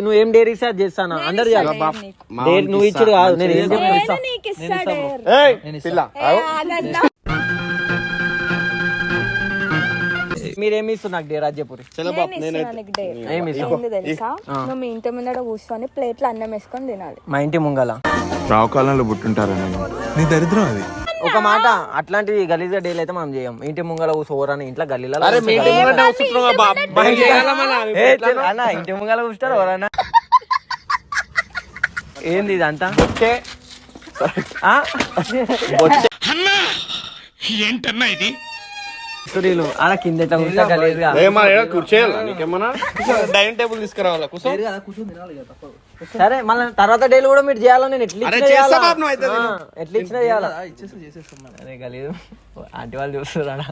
నువ్వు ఏం డేర్ ఇస్తా చేస్తాను అందరు డేర్ నువ్వు ఇచ్చుడు కాదు నేను ఏం మీరేమి ఇస్తారు నాకు డేర్ రాజ్యపురి నువ్వు మీ ఇంటి ముందర కూర్చొని ప్లేట్లో అన్నం వేసుకొని తినాలి. మా ఇంటి ముంగల రావుకాలంలో పుట్టుంటారా నీ దరిద్రం అది. ఒక మాట అట్లాంటి గలీజా డేలు అయితే మనం చేయం. ఇంటి ముంగల కూర్చోరని ఇంట్లో గల్లీలో ఇంటి ముంగల కూర్చుంటారు ఎవరన్నా. ఏంది ఇదంతా ఏంటన్నా ఇది సురీలు అలా కింద డైనింగ్ టేబుల్ తీసుకురావాలా సరే మళ్ళీ తర్వాత డేలు కూడా మీరు చేయాలా. నేను ఎట్లా ఇచ్చినా చేయాలా అదే గలీదు ఆంటీ వాళ్ళు చూస్తారా.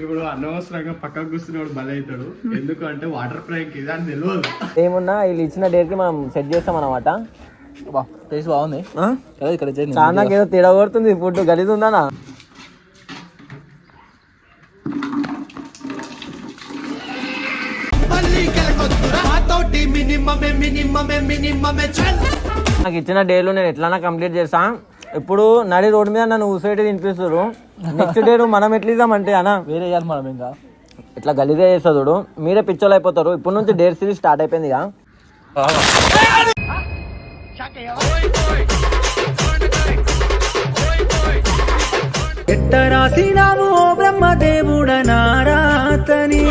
ఇప్పుడు అనవసరంగా పక్కకు కూర్చున్నాడు బలి అవుతాడు. ఎందుకంటే వాటర్ ప్రాంక్ ఇది అని తెలియదు. ఏమున్నా వీళ్ళు ఇచ్చిన డేట్ కి మనం సెట్ చేస్తాం అన్నమాట. టేస్ట్ బాగుంది. చాలా ఏదో తేడా కొడుతుంది. ఫుడ్ గలీజ్ ఉందా. నాకు ఇచ్చిన డేలు నేను ఎట్లా కంప్లీట్ చేస్తా. ఇప్పుడు నడి రోడ్డు మీద నన్ను ఊసైతే తినిపిస్తారు. నెక్స్ట్ డే మనం ఎట్లా ఇద్దామంటే అన్న వేరే వేయాలి మనం ఇంకా ఇట్లా గలీజే చేస్తా చూడు. మీరే పిచ్చోళ్ళు అయిపోతారు. ఇప్పుడు నుంచి డేర్ సిరీస్ స్టార్ట్ అయిపోయింది. రాసినాము బ్రహ్మదేవుడ నారాతని.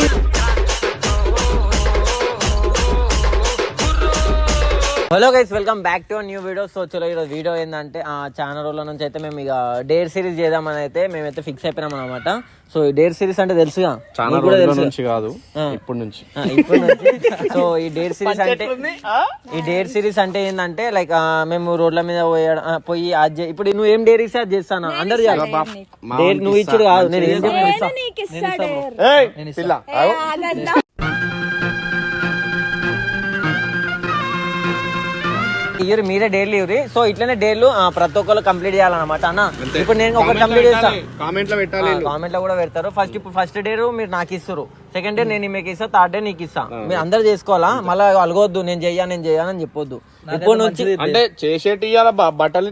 Hello guys, welcome back to new video. So చలో ఈరోజు వీడియో ఏంటంటే చాలా రోజుల నుంచి అయితే మేము ఇక డేర్ సిరీస్ చేద్దామని అయితే మేమైతే ఫిక్స్ అయిపోయినాం అనమాట. సో ఈ డేర్ సిరీస్ అంటే తెలుసుగా, ఇప్పటి నుంచి. సో ఈ డేర్ సిరీస్ అంటే ఏంటంటే లైక్ మేము రోడ్ల మీద పోయి ఇప్పుడు నువ్వు ఏం డేర్ ఇస్తా చేస్తాను అందరు డేర్ నువ్వు ఇచ్చుడు కాదు నేను ఏం ఇయర్ మీరే డైలీ ఇవ్వరి. సో ఇట్లనే డేర్లు ప్రతి ఒక్కరు కంప్లీట్ చేయాలన్నమాట అన్న. ఇప్పుడు నేను ఒకటి కంప్లీట్ చేస్తాను, కామెంట్ లో కూడా పెడతారు. ఫస్ట్ డేరు మీరు నాకు ఇస్తారు, సెకండ్ డే నేను మీకు ఇస్తా, థర్డ్ డే నీకు ఇస్తా. మీరు అందరు చేసుకోవాలా. మళ్ళీ అలగొద్దు నేను చెయ్యాలని చెప్పొద్దు. ఇప్పుడు నుంచి అంటే చేసేటి బట్టలు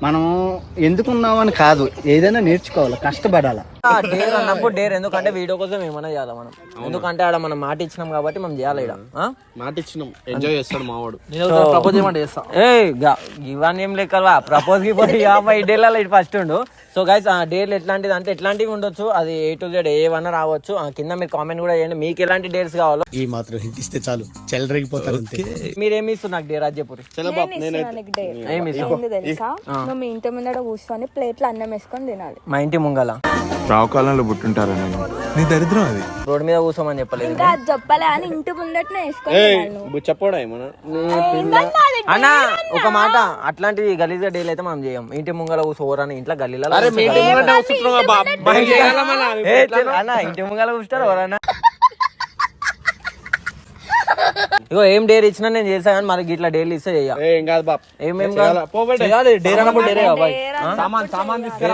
మనం ఎందుకున్నామని కాదు, ఏదైనా నేర్చుకోవాలి, కష్టపడాలి. డేర్ అన్నప్పుడు డేర్ ఎందుకంటే వీడియో కోసం ఏమైనా చేయాలి మనం. ఎందుకంటే ఆడ మనం మాట ఇచ్చినాం కాబట్టి మనం చేయాలి. ఇక్కడ మాట ఇచ్చినాం, ఎంజాయ్ చేస్తాడు మావాడు. ప్రపోజ్ ఏమంటే చేస్తా. ఇవన్నీ ఏం లెక్కవా ప్రపోజ్ కి పోయి 50 డేలలో ఇటు ఫస్ట్ ఉండు. సో గైస్ డేర్లు ఎట్లాంటిది అంటే ఎట్లాంటివి ఉండొచ్చు, అది A to Z ఏవన్నా రావచ్చు. కింద మీరు కామెంట్ కూడా చేయండి మీకు ఎలాంటి డేర్స్ కావాలో. ఈ మాత్రం హింట్ ఇస్తే చాలు, చెలరేగిపోతారు. మీరేమి ఇస్తారు నాకు డేర్ రాజ్యపురి? నువ్వు మీ ఇంటి ముందర కూర్చొని ప్లేట్లో అన్నం వేసుకొని తినాలి. మా ఇంటి ముంగల రావుకాలంలో పుట్టుంటారా నీ దరిద్రం అది. రోడ్ మీద కూర్చోమని చెప్పలేదు చెప్పలే అని ఇంటి ముందటనే వేసుకొని చెప్పడా అన్నా. ఒక మాట అట్లాంటివి గలీజా డేలు అయితే మనం చేయం. ఇంటి ముంగల కూర్చోరని ఇంట్లో గల్లీలో ఇంటి ముంగల కూర్చుంటారు ఎవరన్నా. ఇగో ఏం డేర్ ఇచ్చినా నేను చేసా కానీ మరి ఇట్లా డైలీ ఇస్తే ఏం కాదు బాబ్. ఏమేం డేర్ అన్నప్పుడు డేరే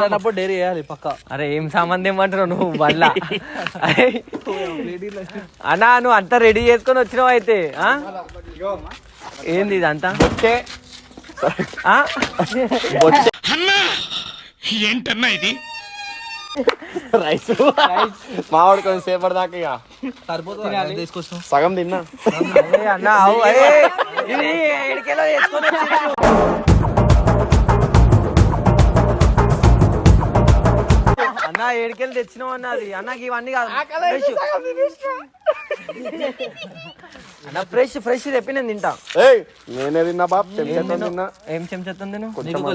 అన్నప్పుడు డేరీ వేయాలి పక్క. అరే ఏం సామాన్ ఏమంటారు నువ్వు వల్ల అన్నా. నువ్వు అంతా రెడీ చేసుకొని వచ్చినావు అయితే. ఏంది ఇదంతా ఏంటన్నా ఇది రైస్ మావాడు కొంచెం సేపటి దాకా ఇక సరిపోతుంది తీసుకొస్తాం. సగం తిన్నా అన్నా. ఇది ఎడికెలో చేసుకొని అన్నా ఏడికెళ్ళి తెచ్చినావు అన్నది. అన్నకి ఇవన్నీ కాదు అన్న, ఫ్రెష్ తెప్పి నేను తింటా. నేనే తిన్నా బాబ్, చెంచాతో తిన్నా. ఏం చెంచాతో తిను?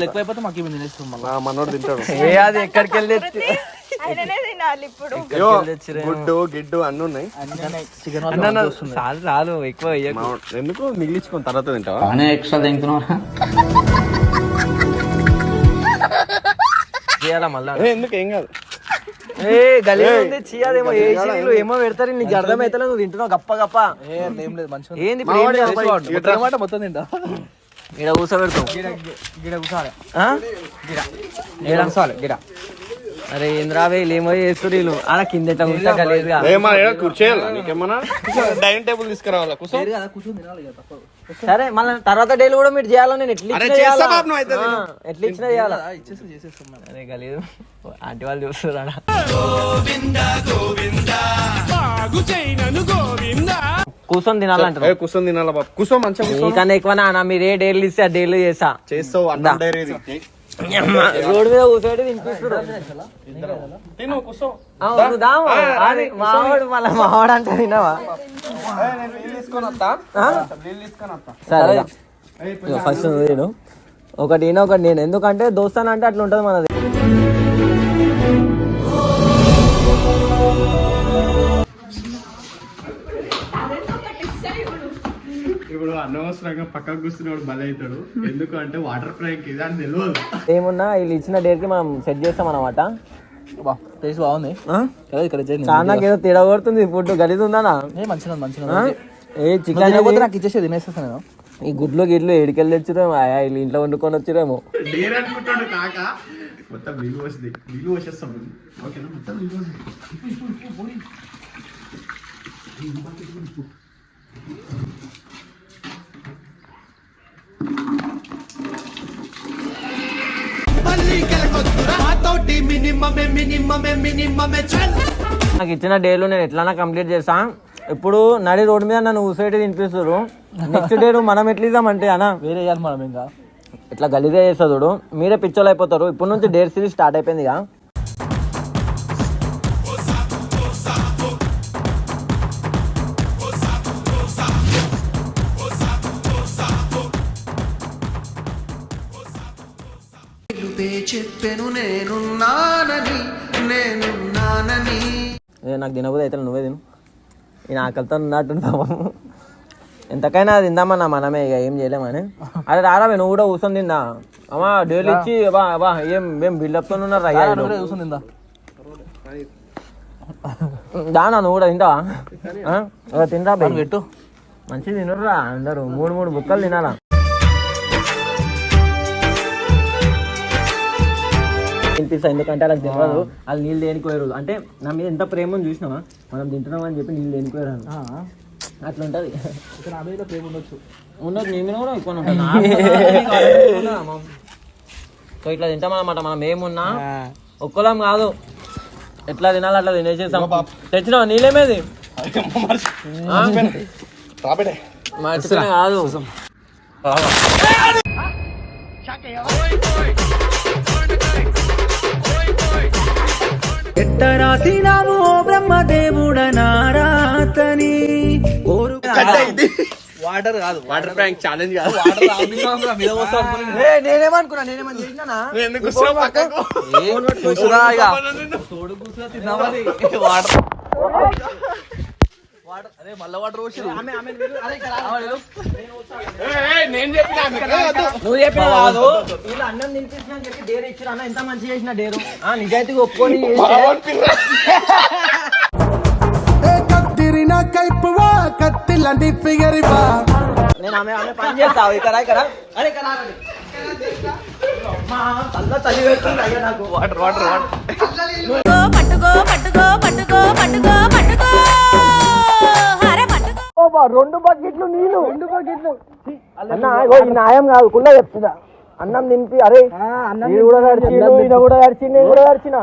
ఎక్కువైపోతే మాకు ఏమి తినేస్తాం. మనోడు తింటాడు. అది ఎక్కడికి వెళ్ళి గుడ్డు గిడ్డు అన్ని ఉన్నాయి. చాలు ఎక్కువ ఎందుకు మిగిలించుకుని తర్వాత తింటావా? ఎక్స్ట్రా తింటున్నా చేయాలా మళ్ళా? ఎందుకు ఏం కాదు. చీయాదేమో ఏమో పెడతారు. నీకు అర్థమైతే నువ్వు తింటున్నావు గప్ప గప్ప. ఏంది మొత్తం తింటా. ఇక్కడ కూర్చోబెడతావు. గిడ కూర్చోవాలి. గిడ అరే ఇంద్రావే ఏమో చేస్తారు వీళ్ళు ఆడ కింద ఎట్లా కూర్చోగలేదుగా కూర్చోయాలా నీకేమన్నా డైనింగ్ టేబుల్ తీసుకురావాలా కూర్చో కదా కూర్చొని తినాలి కదా తప్పదు. సరే మళ్ళీ తర్వాత డైలీ కూడా మీరు చేయాలని నేను ఎట్లా అరే ఇచ్చినా చేస్తా చేయాలా? బాబు, నువ్వు అయితే తిను. ఎట్లా ఇచ్చినా చేయాలా చేసేస్తాం మేడం. అరే గలేదు ఆంటీ వాళ్ళు చూస్తారు ఆడ కూర్చొని తినాలంటారు కూర్చొని తినాలా బాబు, కూర్చో మంచిగా కూర్చో. మీకన్నా ఎక్కువ నాన్న మీరు ఏ డైలీ ఇస్తే ఆ డైలీ చేస్తా చేస్తావు అన్నం డైరీ రోడ్డు మీద కూర్చోటి తినిపిస్తారు తిను కూర్చో. మావాడు మళ్ళీ మావాడు అంటే తినవా సరే ఫస్ట్ నేను ఒకటి ఈయన ఒకటి నేను ఎందుకంటే దోస్తాను అంటే అట్లా ఉంటుంది మనది ఇప్పుడు అనవసరంగా పక్కకు కూర్చున్నాడు బలవుతాడు ఎందుకంటే వాటర్ ప్రాంక్ ఇది అని తెలియదు. ఏమున్నా వీళ్ళు ఇచ్చిన డేట్ కి మనం సెట్ చేస్తాం అన్నమాట బా టేస్ట్ బాగుంది కదా ఇక్కడ చాలా ఏదో తేడా కొడుతుంది ఫుడ్ గలీజ్ ఉందా మంచిగా మంచిగా ఏ చికెన్ నాకు ఇచ్చేసి తినేస్తాను నేను. ఈ గుడ్లు గిడ్లు ఏడికెళ్ళి తెచ్చిరేమో వీళ్ళు ఇంట్లో వండుకొని వచ్చిరేమో డేర్ అనుకుంటాడు కాక మొత్తం నీళ్ళు వస్తుంది నీళ్ళు వచ్చేస్తాం ఓకేనా మొత్తం నీళ్ళు నాకు ఇచ్చిన డేలు నేను ఎట్లా కంప్లీట్ చేస్తా ఇప్పుడు నడి రోడ్డు మీద నన్ను ఊసేటి తినిపిస్తారు నెక్స్ట్ డే మనం ఎట్లా ఇద్దామంటే అన్న వేరే వేయాలి మనం ఇంకా ఇట్లా గలీజే చేస్తా చూడు మీరే పిచ్చోళ్ళు అయిపోతారు ఇప్పుడు నుంచి డేట్ సిరీస్ స్టార్ట్ అయిపోయింది ఇక నాకు తినబోదు అయితే నువ్వే తిను నేను ఆకలితో ఉన్నట్టుంటాము ఎంతకైనా తిందామన్నా మనమే ఇక ఏం చేయలేమని అరే రారావే నువ్వు కూడా కూర్చొని తిందా అమ్మా డైలీ ఇచ్చి బా బా ఏం బిల్డప్ తో ఉన్నారు అయ్యా కూర్చొని తిందా దానా నువ్వు కూడా తింటావా తినరా పెట్టు మంచిగా తినరురా అందరూ 3 బుక్కలు తినాలా తినిపిస్తా ఎందుకంటే అలా తెలియదు వాళ్ళు నీళ్ళు దేనికోయారు అంటే నా మీద ఎంత ప్రేమను చూసినావా మనం తింటున్నాం అని చెప్పి నీళ్ళు దేనికోయారు అట్లా ఉంటుంది నా మీద ప్రేమ ఉండొచ్చు ఉండదు నీ మీద కూడా ఎక్కువ ఉంటుంది సో ఇట్లా తింటామన్నమాట మనం ఏమున్నా ఒక్కలం కాదు ఎట్లా తినాలి అట్లా తినేసేసాం తెచ్చినావా నీళ్ళేమేది మర్చిపోయినా కాదు ఎట్ట రాసినాము బ్రహ్మదేవుడ నారాతని వాటర్ కాదు వాటర్ ప్రాంక్ ఛాలెంజ్ కాదు. వాటర్ మీద వస్తా నేనేమనుకున్నా నేనేమని చేసినా ఎందుకు కూర్చో పక్కకు? కూర్చురా ఇక తోడు కూర్చురా తిన్నామని వాటర్ వాటర్ అరే మళ్ళీ వాటర్ వచ్చి నేను చెప్పినా నువ్వు చెప్పిన కాదు వీళ్ళు అన్నం తినిపించిన అని చెప్పి డేర్ ఇచ్చారు అన్న ఎంత మంచిగా చేసిన డేరు నిజాయితీగా ఒప్పుకొని నేను ఆమె పని చేస్తావు ఇక్కడ ఇక్కడ అరే ఇక్కడ తల్ల తల్లి పెడుతుంది అయ్యా నాకు వాటర్ వాటర్ వాటర్ పట్టుకో పట్టుకో పట్టుకో పట్టుకో పట్టుకో హరే పట్టుకో 2 బకెట్లు నీళ్ళు 2 బకెట్లు అన్న ఈ న్యాయం కాదు కుళ్ళ చెప్తున్నా అన్నం తినిపి అరే నేను కూడా నడిచిండు ఈయన కూడా నడిచిండు నేను కూడా నడిచిన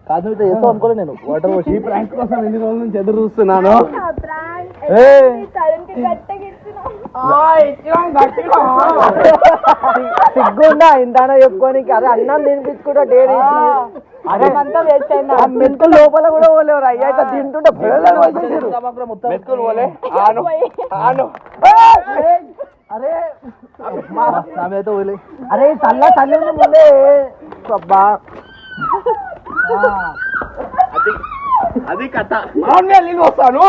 కాదు చేస్తాం అనుకోలే నేను వాటర్ వచ్చి ప్రాంక్ కోసం ఎన్ని రోజుల నుంచి ఎదురు చూస్తున్నాను సిగ్గుందా ఇంతానా చెప్పుకోనికి అదే అన్నం తినిపించుకుంటా డైరీ మెంతులు లోపల కూడా పోలేరు అయ్యా ఇట్లా తింటుంటే మెతుకులు పోలే అరే నా మీద పోలే అరే తల్లి ఉంది ముందే అబ్బా అది కథ వస్తాను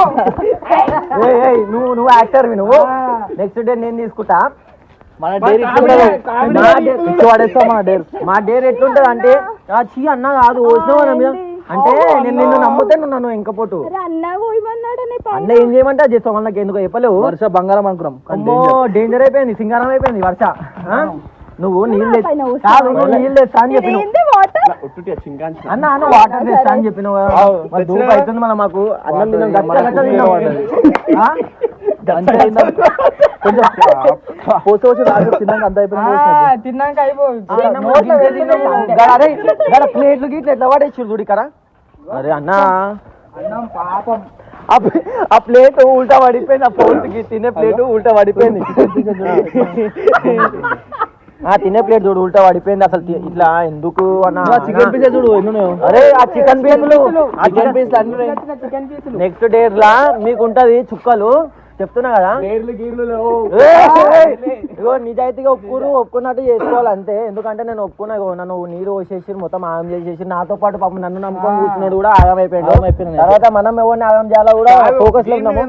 నువ్వు యాక్టర్ నువ్వు నెక్స్ట్ డే నేను తీసుకుంటా మన డైరీ మా డేర్ ఎట్లుంటది అంటే చీ అన్న కాదు వచ్చినావా నా మీద అంటే నేను నిన్ను నమ్ముతే నన్ను ఇంకపోటు అన్న ఏం చేయమంటే అది చేస్తాం వాళ్ళకి ఎందుకు చెప్పలేవు వర్ష బంగారం అనుకున్నాం అమ్మో డేంజర్ అయిపోయింది సింగారం అయిపోయింది వర్ష నువ్వు నీళ్ళు పైన కూర్చో. కాదు నువ్వు నీళ్ళు తెస్తా అని చెప్పినావు ఏంది వాటర్ అన్న వాటర్ తెస్తా అని చెప్పినావు కదా మరి దూపు అవుతుంది మళ్ళీ మాకు అన్నం తిన్నాం గట్ట తిన్నాం ఆ? అంతే తిన్నాం. కొంచెం పోసి వచ్చి రాజు తిన్నాక అంత అయిపోయింది తిన్నాక అయిపోయి అరే ప్లేట్లు గిట్లు ఎట్లా పడేసి చూడు ఇక్కడ అరే అన్నా అన్నం పాపం ఆ ప్లేట్ ఉల్టా పడిపోయింది ఆ ఫోర్త్కి తినే ప్లేట్ ఉల్టా పడిపోయింది ఆ తినే ప్లేట్ చూడు ఉల్టా పడిపోయింది అసలు ఇట్లా ఎందుకు అన్న చికెన్ పీసెస్ చూడు అరే ఆ చికెన్ పీసులు ఆ చికెన్ పీసులు అన్ని చికెన్ పీసులు నెక్స్ట్ డేస్ లా మీకు ఉంటది చుక్కలు చెప్తున్నా కదా గీర్లు ఇగో నిజాయితీగా ఒప్పుకున్నట్టు చేసుకోవాలి అంతే ఎందుకంటే నేను ఒప్పుకున్నా ఇగో నన్ను నీరు పోసేసి మొత్తం ఆగం చేసేసి నాతో పాటు పాపం నన్ను నమ్ముకొని కూర్చున్నాడు కూడా ఆగం అయిపోయాడు తర్వాత మనం ఎవరిని ఆగం చేయాలో కూడా ఫోకస్ లో ఉన్నాము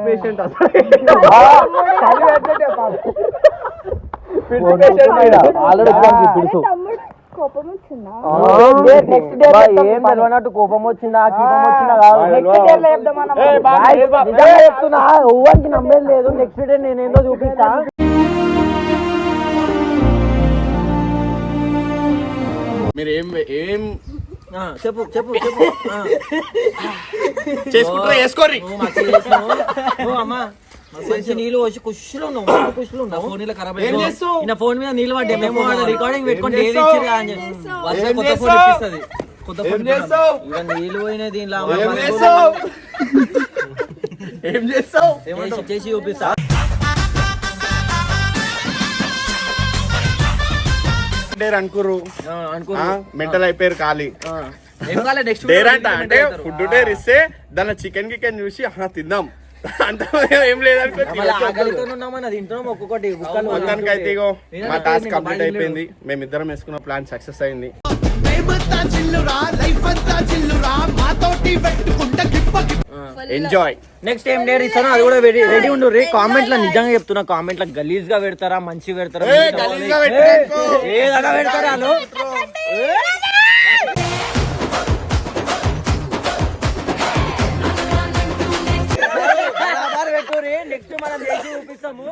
పేషెంట్ ఆల్రెడీ పిడుసు తమ్ముడు కోపం వచ్చిందా నెక్స్ట్ డే ఏం తెలియనట్టు కోపం వచ్చిందా కీపం వచ్చిందా కాదు నిజంగా చెప్తున్నా ఊరికి నమ్మేది లేదు నెక్స్ట్ డే నేనేందో చూపిస్తా మీరు ఏం చెప్పు చెప్పు చెప్పు చేసుకుంటారా చేసుకోర్రి అమ్మా మంచి నీళ్ళు వచ్చి కుషులు ఉన్నావు కుషులు ఉన్నావు ఫోన్ ఇలా ఖరాబ్ అయినా ఫోన్ మీద నీళ్ళు పడ్డా మేము రికార్డింగ్ పెట్టుకొని డైలీ ఇచ్చి అని చెప్పి కొత్త ఫోన్ ఇక నీళ్ళు పోయినాయి దీనిలో ఏం చేస్తావు ఏమో చేసి చూపిస్తా అనుకురు అనుకో మెంటల్ అయిపోయారు ఖాళీ ఏం కాలే నెక్స్ట్ డేర్ అంటే ఫుడ్ డేర్ ఇస్తే దాని చికెన్ గికెన్ చూసి తిందాం అంత ఏం తింటున్నాం ఒక్కొక్కటి మొత్తానికి అయితే ఇగో మా టాస్క్ కంప్లీట్ అయిపోయింది మేమిద్దరం వేసుకున్న ప్లాన్ సక్సెస్ అయింది ఎంజాయ్ నెక్స్ట్ ఏం డేర్ ఇస్తానో అది కూడా రెడీ ఉండు కామెంట్ లో నిజంగా చెప్తున్నా కామెంట్ లో గలీజ్ గా పెడతారా మంచి పెడతారా ఏదగా పెడతారా వాళ్ళు నెక్స్ట్ మనం చేసి చూపిస్తాము